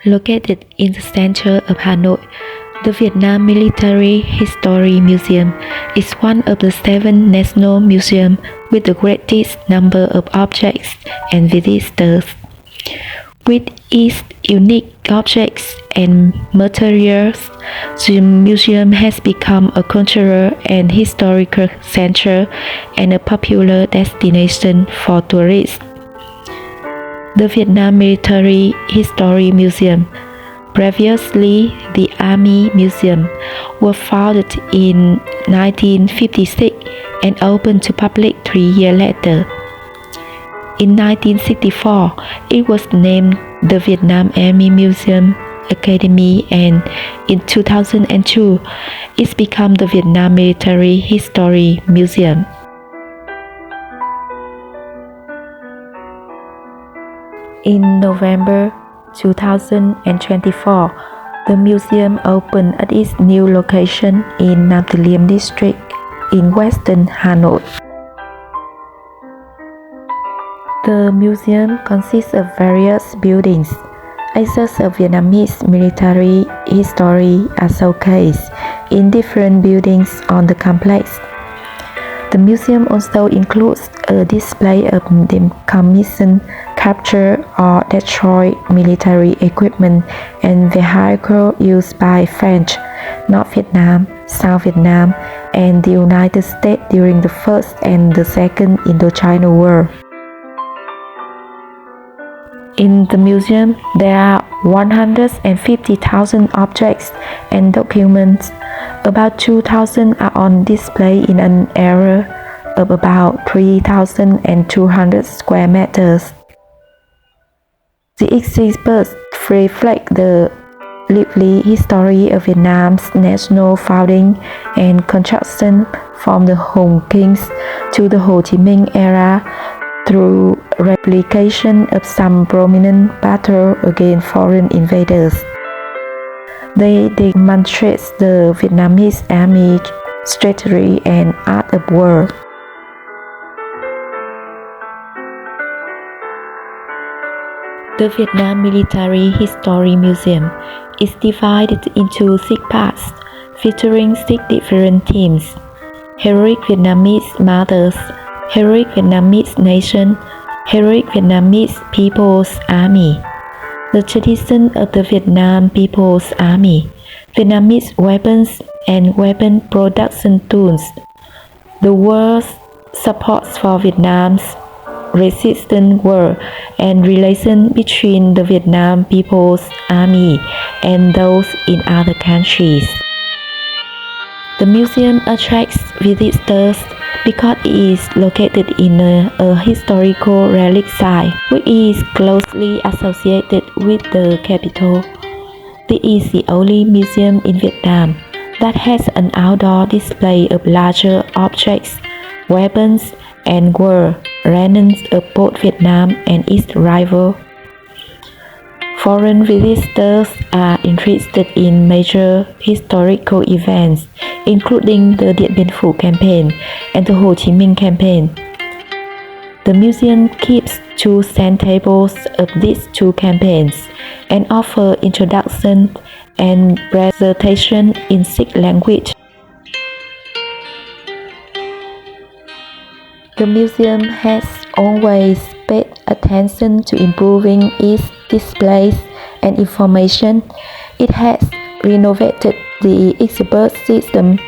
Located in the center of Hanoi, the Viet Nam Military History Museum is one of the 7 national museums with the greatest number of objects and visitors. With its unique objects and materials, the museum has become a cultural and historical center and a popular destination for tourists. The Viet Nam Military History Museum, previously the Army Museum, was founded in 1956 and opened to public 3 years later. In 1964, it was named the Vietnam Army Museum Academy, and in 2002, it became the Vietnam Military History Museum. In November 2024, the museum opened at its new location in Nam Tu Liêm district in western Hanoi. The museum consists of various buildings. Assets of Vietnamese military history are showcased in different buildings on the complex. The museum also includes a display of decommissioned, captured, or destroyed military equipment and vehicles used by French, North Vietnam, South Vietnam, and the United States during the First and the Second Indochina War. In the museum, there are 150,000 objects and documents. About 2,000 are on display in an area of about 3,200 square meters. The exhibits reflect the lively history of Vietnam's national founding and construction from the Hùng Kings to the Ho Chi Minh era through replication of some prominent battles against foreign invaders. They demonstrate the Vietnamese Army strategy and art of war. The Vietnam Military History Museum is divided into 6 parts, featuring 6 different themes: Heroic Vietnamese Martyrs, Heroic Vietnamese Nation, Heroic Vietnamese People's Army, the tradition of the Vietnam People's Army, Vietnamese weapons and weapon production tools, the world's support for Vietnam's resistance war, and relations between the Vietnam People's Army and those in other countries. The museum attracts visitors because it is located in a historical relic site, which is closely associated with the capital. This is the only museum in Vietnam that has an outdoor display of larger objects, weapons, and war remnants of both Vietnam and its rival. Foreign visitors are interested in major historical events, including the Điện Biên Phủ campaign and the Ho Chi Minh campaign. The museum keeps 2 tables of these 2 campaigns and offers introduction and presentation in 6 languages. The museum has always paid attention to improving its displays and information. It has renovated the exhibit system,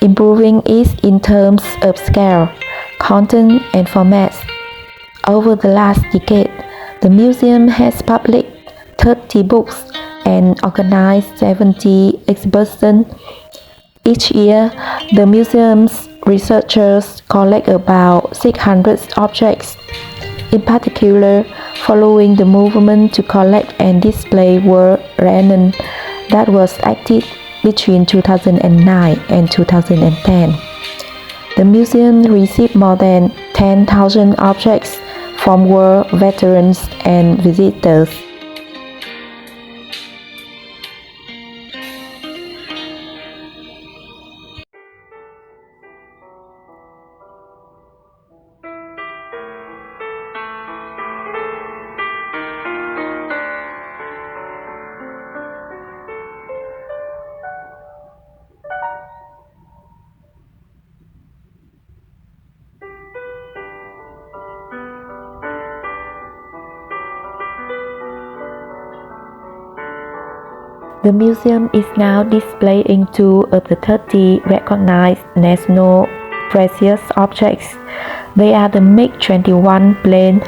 improving it in terms of scale, content, and formats. Over the last decade, the museum has published 30 books and organized 70 exhibitions. Each year, the museum's researchers collect about 600 objects. In particular, following the movement to collect and display war remnants that was active between 2009 and 2010, the museum received more than 10,000 objects from war veterans and visitors. The museum is now displaying two of the 30 recognized national precious objects. They are the MiG-21 plane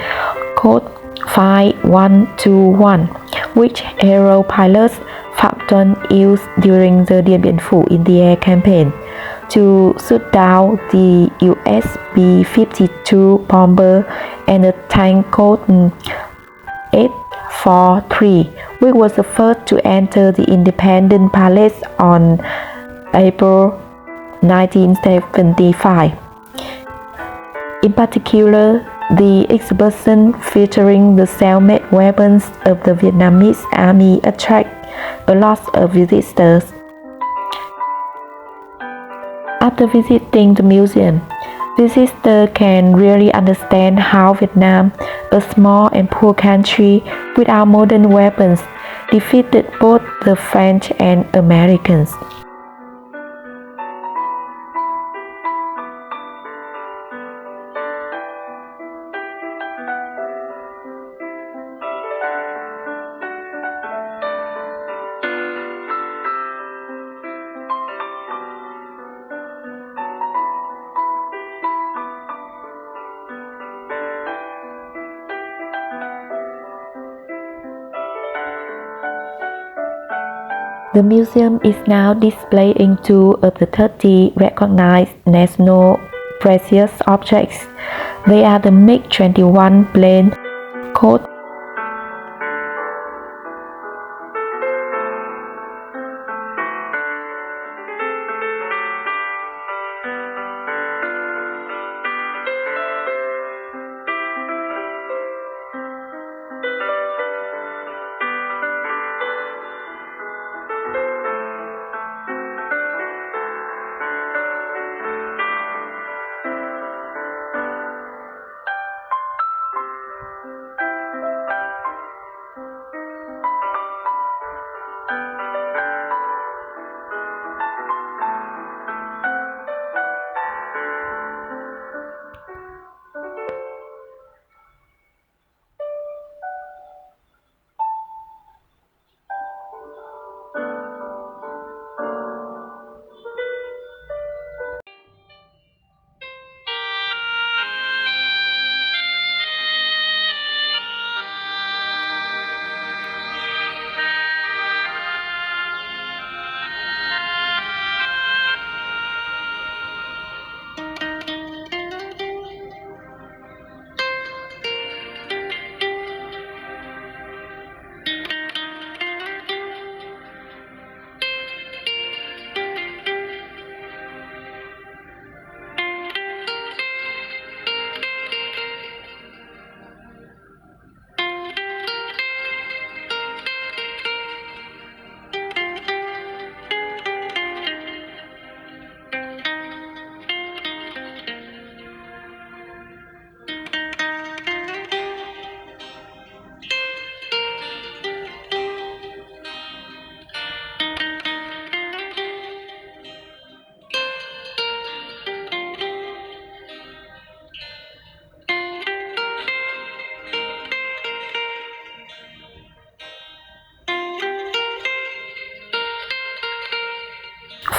code 5121, which hero pilots Phạm Tuân used during the Dien Bien Phu in the air campaign to shoot down the US B-52 bomber, and a tank code 843, which was the first to enter the Independence Palace on April 1975. In particular, the exhibition featuring the self-made weapons of the Vietnamese army attract a lot of visitors. After visiting the museum, visitors can really understand how Vietnam, a small and poor country without modern weapons, defeated both the French and Americans. The museum is now displaying two of the 30 recognized national precious objects. They are the MiG-21 plane code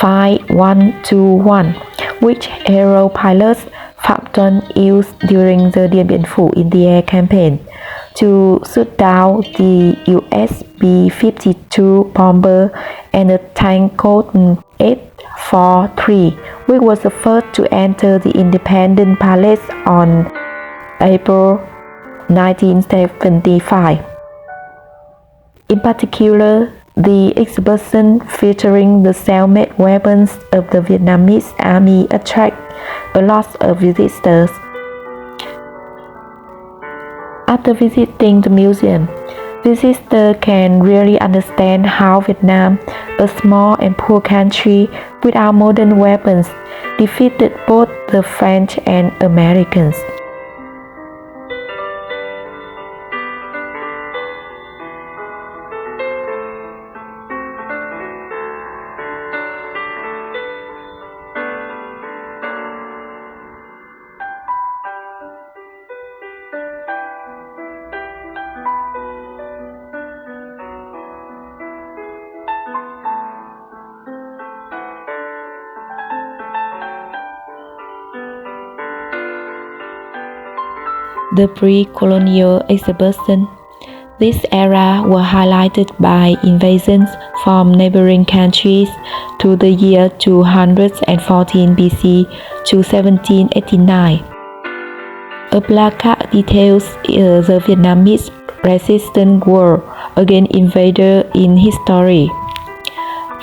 .5121, which hero pilots Phạm Tuân used during the Dien Bien Phu in the air campaign to shoot down the US B-52 bomber, and a tank code 843, which was the first to enter the Independence Palace on April 1975. In particular, the exhibition featuring the self-made weapons of the Vietnamese army attract a lot of visitors. After visiting the museum, visitors can really understand how Vietnam, a small and poor country without modern weapons, defeated both the French and Americans. the pre-colonial exhibition. This era was highlighted by invasions from neighboring countries to the year 214 BC to 1789. A placard details the Vietnamese resistance war against invaders in history.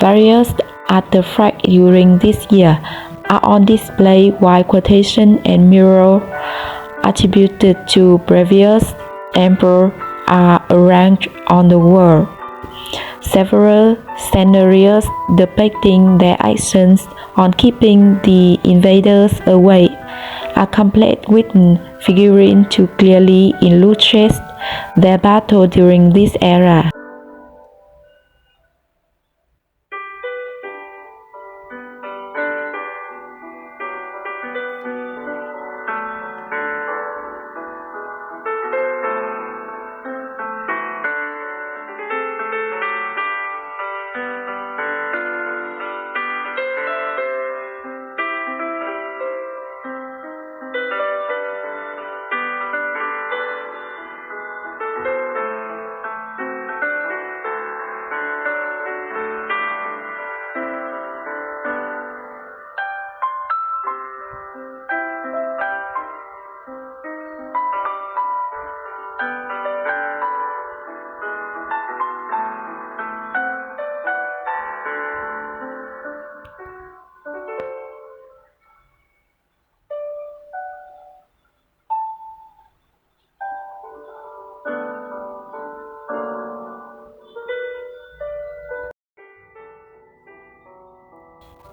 Various artifacts during this year are on display, while quotations and murals attributed to previous emperors are arranged on the wall. Several scenarios depicting their actions on keeping the invaders away are complete with figurines to clearly illustrate their battle during this era.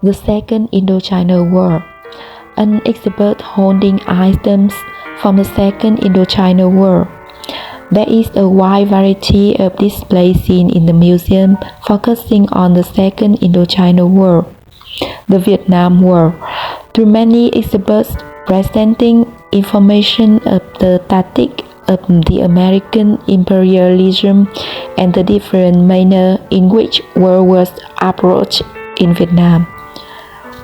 The Second Indochina War. An exhibit holding items from the Second Indochina War. There is a wide variety of displays seen in the museum, focusing on the Second Indochina War, the Vietnam War, through many exhibits presenting information of the tactics of the American imperialism and the different manner in which war was approached in Vietnam.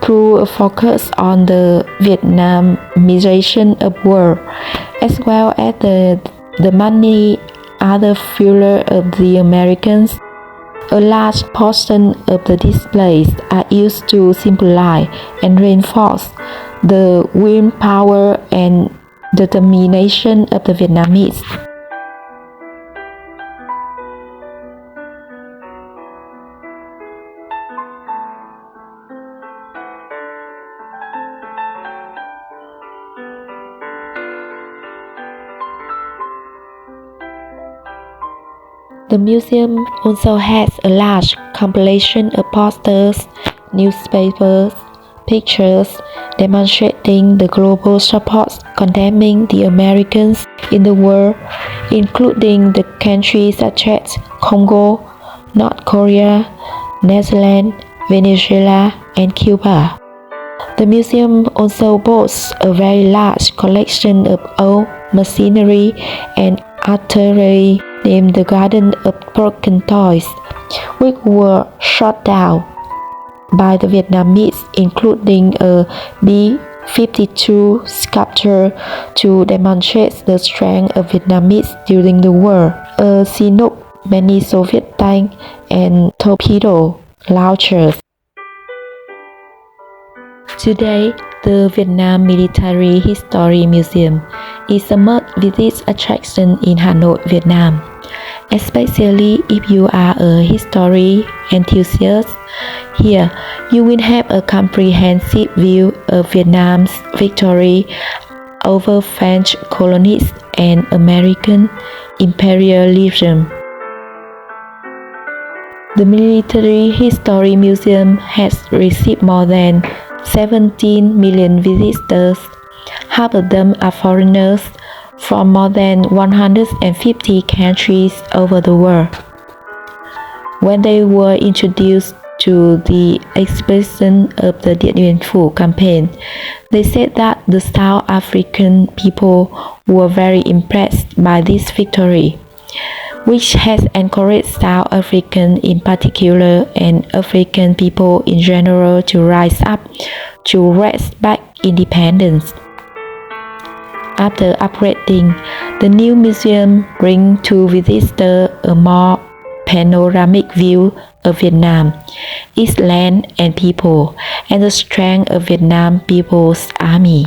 Through a focus on the Vietnamization of war, as well as the many other failures of the Americans, a large portion of the displays are used to symbolize and reinforce the willpower and determination of the Vietnamese. The museum also has a large compilation of posters, newspapers, pictures demonstrating the global support condemning the Americans in the war, including the countries such as Congo, North Korea, Netherlands, Venezuela, and Cuba. The museum also boasts a very large collection of old machinery and artillery named the Garden of Broken Toys, which were shot down by the Vietnamese, including a B-52 sculpture to demonstrate the strength of Vietnamese during the war, a Chinook, many Soviet tanks, and torpedo launchers. Today, the Viet Nam Military History Museum is a must-visit attraction in Hanoi, Vietnam, especially if you are a history enthusiast. Here, you will have a comprehensive view of Vietnam's victory over French colonists and American imperialism. The Military History Museum has received more than 17 million visitors. Half of them are foreigners from more than 150 countries over the world. When they were introduced to the exhibition of the Điện Biên Phủ campaign, they said that the South African people were very impressed by this victory, which has encouraged South Africans in particular and African people in general to rise up to wrest back independence. After upgrading, the new museum brings to visitors a more panoramic view of Vietnam, its land and people, and the strength of Vietnam People's Army.